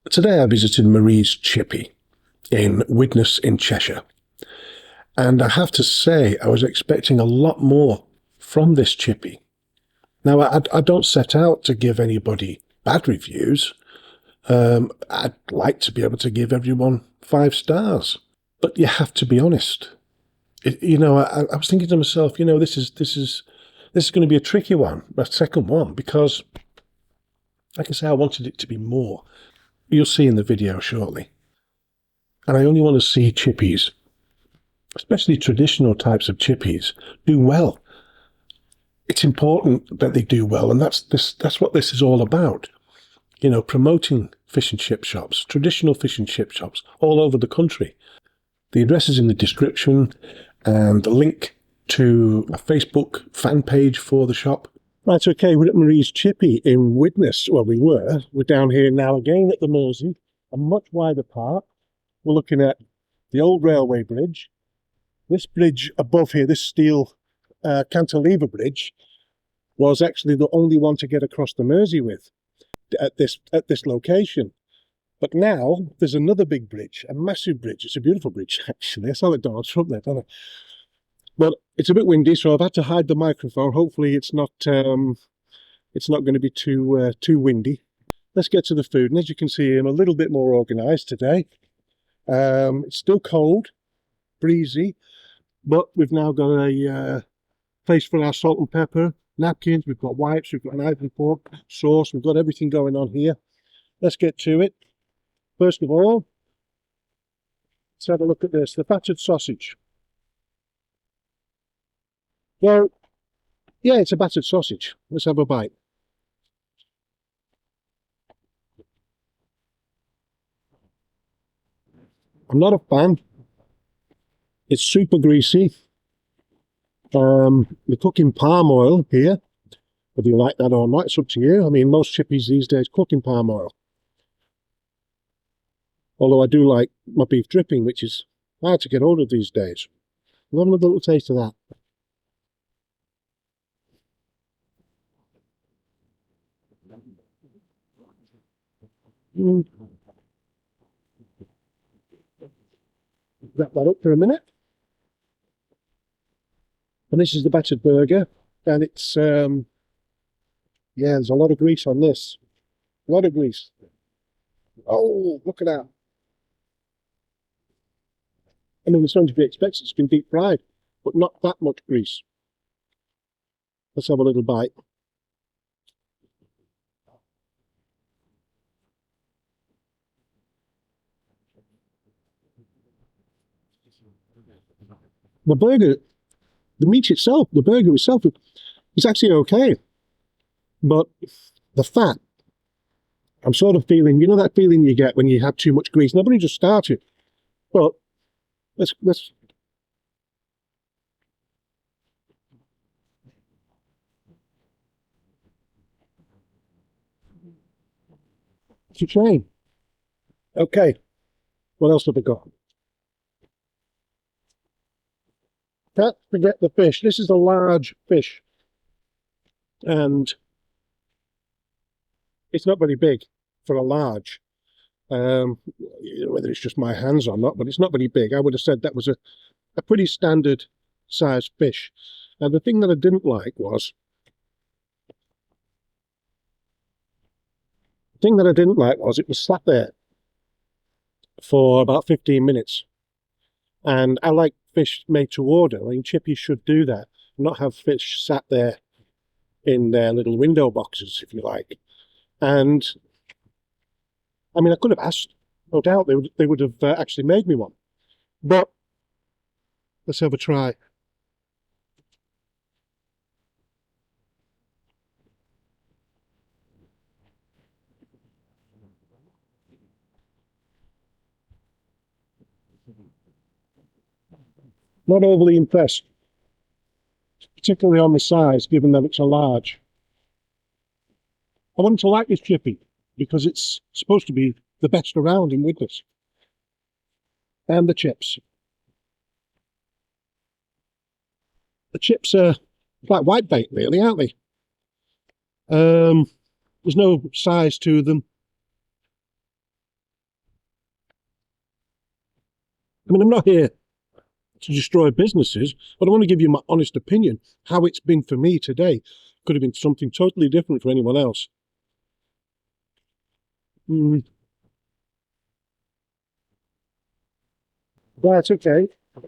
Today I visited Marie's Chippy in Widnes in Cheshire, and I have to say I was expecting a lot more from this chippy. Now, I don't set out to give anybody bad reviews. I'd like to be able to give everyone 5 stars, but you have to be honest. I was thinking to myself, this is going to be a tricky one, a second one, because, like I say, I wanted it to be more. You'll see in the video shortly. And I only want to see chippies, especially traditional types of chippies, do well. It's important that they do well, and that's what this is all about. Promoting fish and chip shops, traditional fish and chip shops all over the country. The address is in the description, and the link to a Facebook fan page for the shop. Right, okay, we're at Marie's Chippy in Widnes. Well, we're down here now again at the Mersey, a much wider part. We're looking at the old railway bridge. This bridge above here, this steel cantilever bridge, was actually the only one to get across the Mersey with at this location. But now there's another big bridge, a massive bridge. It's a beautiful bridge, actually. I saw the dogs from there, don't I? But it's a bit windy, so I've had to hide the microphone. Hopefully it's not going to be too windy. Let's get to the food. And as you can see, I'm a little bit more organised today. It's still cold, breezy, but we've now got a place for our salt and pepper, napkins, we've got wipes, we've got an ivory fork, sauce, we've got everything going on here. Let's get to it. First of all, let's have a look at this, the battered sausage. Well, yeah, it's a battered sausage. Let's have a bite. I'm not a fan. It's super greasy. They cook in palm oil here. Whether you like that or not, it's up to you. I mean, most chippies these days cook in palm oil. Although I do like my beef dripping, which is hard to get hold of these days. I'm having a little taste of that. Wrap that up for a minute. And this is the battered burger, and it's yeah, there's a lot of grease on this. A lot of grease. Oh, look at that. I mean, it's something to be expected. It's been deep fried, but not that much grease. Let's have a little bite. The burger, the meat itself, the burger itself, is actually okay. But the fat, I'm sort of feeling, you know that feeling you get when you have too much grease? Nobody just started. But let's it's a shame. Okay, what else have we got? Can't forget the fish. This is a large fish, and it's not very big for a large. Whether it's just my hands or not, but it's not very big. I would have said that was a pretty standard sized fish. Now, the thing that I didn't like was, it was sat there for about 15 minutes. And I like fish made to order. I mean, chippies should do that, not have fish sat there in their little window boxes, if you like. And I mean, I could have asked, no doubt they would have actually made me one. But let's have a try. Not overly impressed, particularly on the size, given that it's a large. I want to like this chippy because it's supposed to be the best around in Widnes. And the chips. The chips are like whitebait, really, aren't they? There's no size to them. I mean, I'm not here to destroy businesses, but I want to give you my honest opinion. How it's been for me today could have been something totally different for anyone else. Right, okay. I'm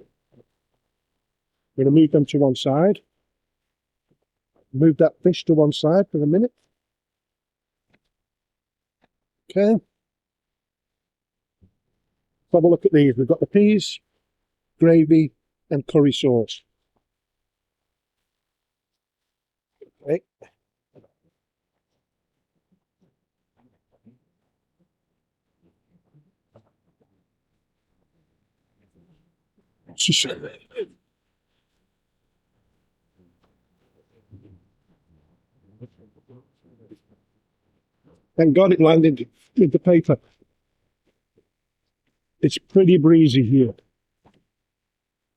going to move them to one side. Move that fish to one side for a minute. Okay. Let's have a look at these. We've got the peas, gravy, and curry sauce. Okay. Thank God it landed with the paper. It's pretty breezy here.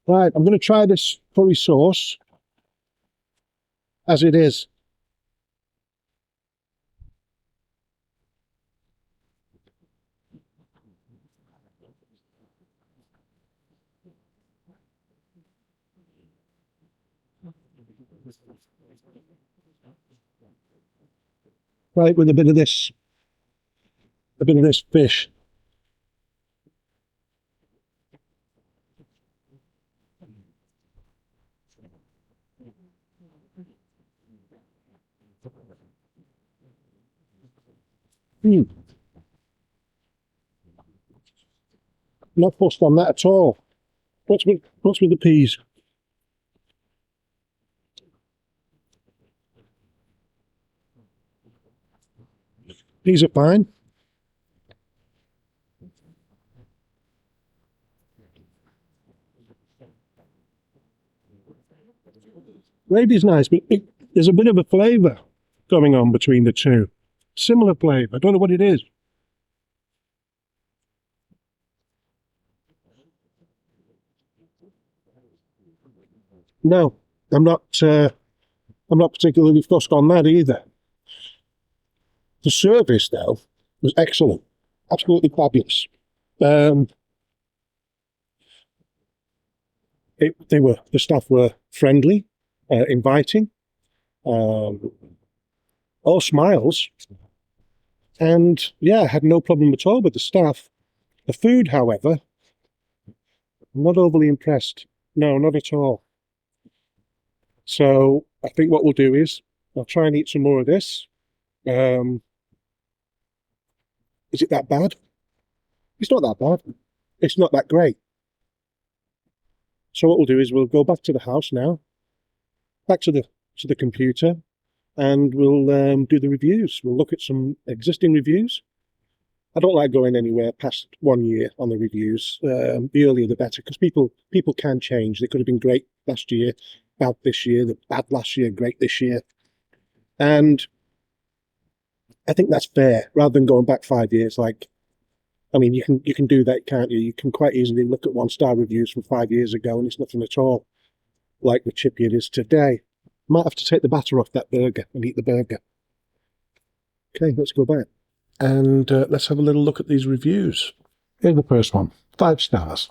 Right, I'm going to try this curry sauce as it is. Right, with a bit of this fish. Not fussed on that at all. What's with the peas? These are fine. Gravy's nice, but there's a bit of a flavour going on between the two. Similar flavour. I don't know what it is. No, I'm not particularly fussed on that either. The service, though, was excellent. Absolutely fabulous. The staff were friendly, inviting, all smiles, and yeah, I had no problem at all with the staff. The food, however, I'm not overly impressed. No, not at all. So I think what we'll do is I'll try and eat some more of this. Is it that bad? It's not that bad. It's not that great. So what we'll do is we'll go back to the house now, back to the computer, and we'll do the reviews. We'll look at some existing reviews. I don't like going anywhere past 1 year on the reviews. The earlier the better, because people can change. They could have been great last year, bad this year, the bad last year, great this year. And I think that's fair, rather than going back 5 years. Like, I mean, you can do that, can't you? You can quite easily look at 1-star reviews from 5 years ago, and it's nothing at all like the Chippy it is today. Might have to take the batter off that burger and eat the burger. Okay, let's go back. And let's have a little look at these reviews. Here's the first one. 5 stars.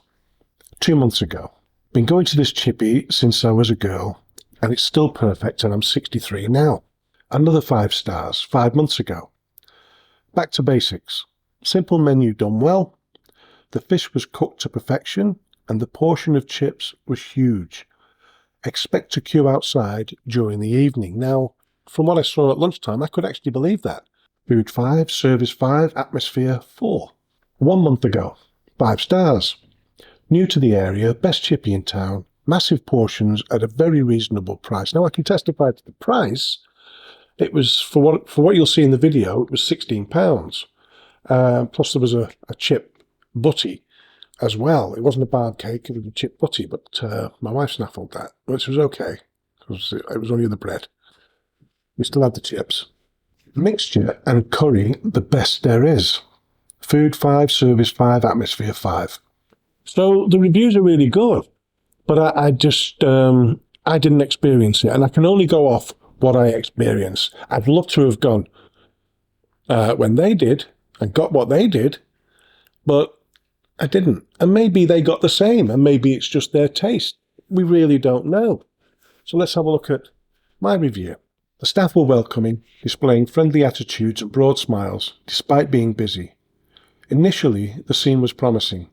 2 months ago. Been going to this Chippy since I was a girl, and it's still perfect, and I'm 63 now. Another 5 stars, 5 months ago. Back to basics. Simple menu done well. The fish was cooked to perfection, and the portion of chips was huge. Expect to queue outside during the evening. Now, from what I saw at lunchtime, I could actually believe that. Food 5, service 5, atmosphere 4. 1 month ago. 5 stars. New to the area, best Chippy in town, massive portions at a very reasonable price. Now, I can testify to the price. It was, for what you'll see in the video, it was £16. Plus there was a chip butty as well. It wasn't a barb cake, it was a chip butty, but my wife snaffled that, which was okay. It was only the bread. We still had the chips. Mixture and curry, the best there is. Food 5, service 5, atmosphere 5. So the reviews are really good, but I just, I didn't experience it, and I can only go off what I experienced. I'd love to have gone when they did and got what they did, but I didn't. And maybe they got the same, and maybe it's just their taste. We really don't know. So let's have a look at my review. The staff were welcoming, displaying friendly attitudes and broad smiles, despite being busy. Initially, the scene was promising,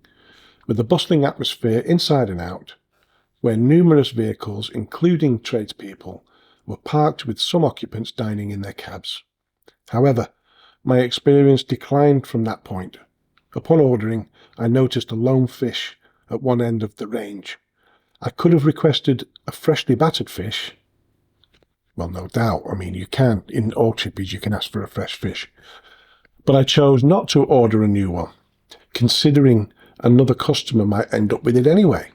with a bustling atmosphere inside and out, where numerous vehicles, including tradespeople, were parked with some occupants dining in their cabs. However, my experience declined from that point. Upon ordering, I noticed a lone fish at one end of the range. I could have requested a freshly battered fish. Well, no doubt. I mean, you can. In all chippies, you can ask for a fresh fish. But I chose not to order a new one, considering another customer might end up with it anyway.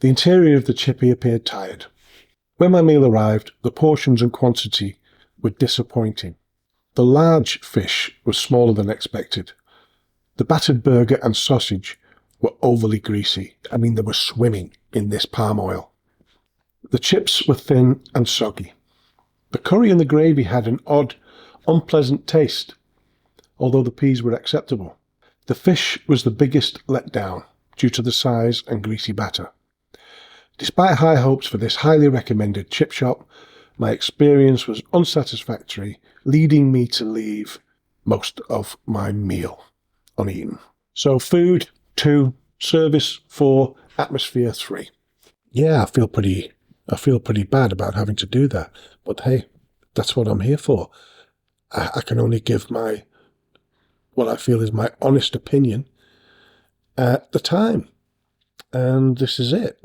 The interior of the chippy appeared tired. When my meal arrived, the portions and quantity were disappointing. The large fish was smaller than expected. The battered burger and sausage were overly greasy. I mean, they were swimming in this palm oil. The chips were thin and soggy. The curry and the gravy had an odd, unpleasant taste, although the peas were acceptable. The fish was the biggest letdown due to the size and greasy batter. Despite high hopes for this highly recommended chip shop, my experience was unsatisfactory, leading me to leave most of my meal uneaten. So food 2, service 4, atmosphere 3. Yeah, I feel pretty bad about having to do that, but hey, that's what I'm here for. I can only give what I feel is my honest opinion at the time, and this is it.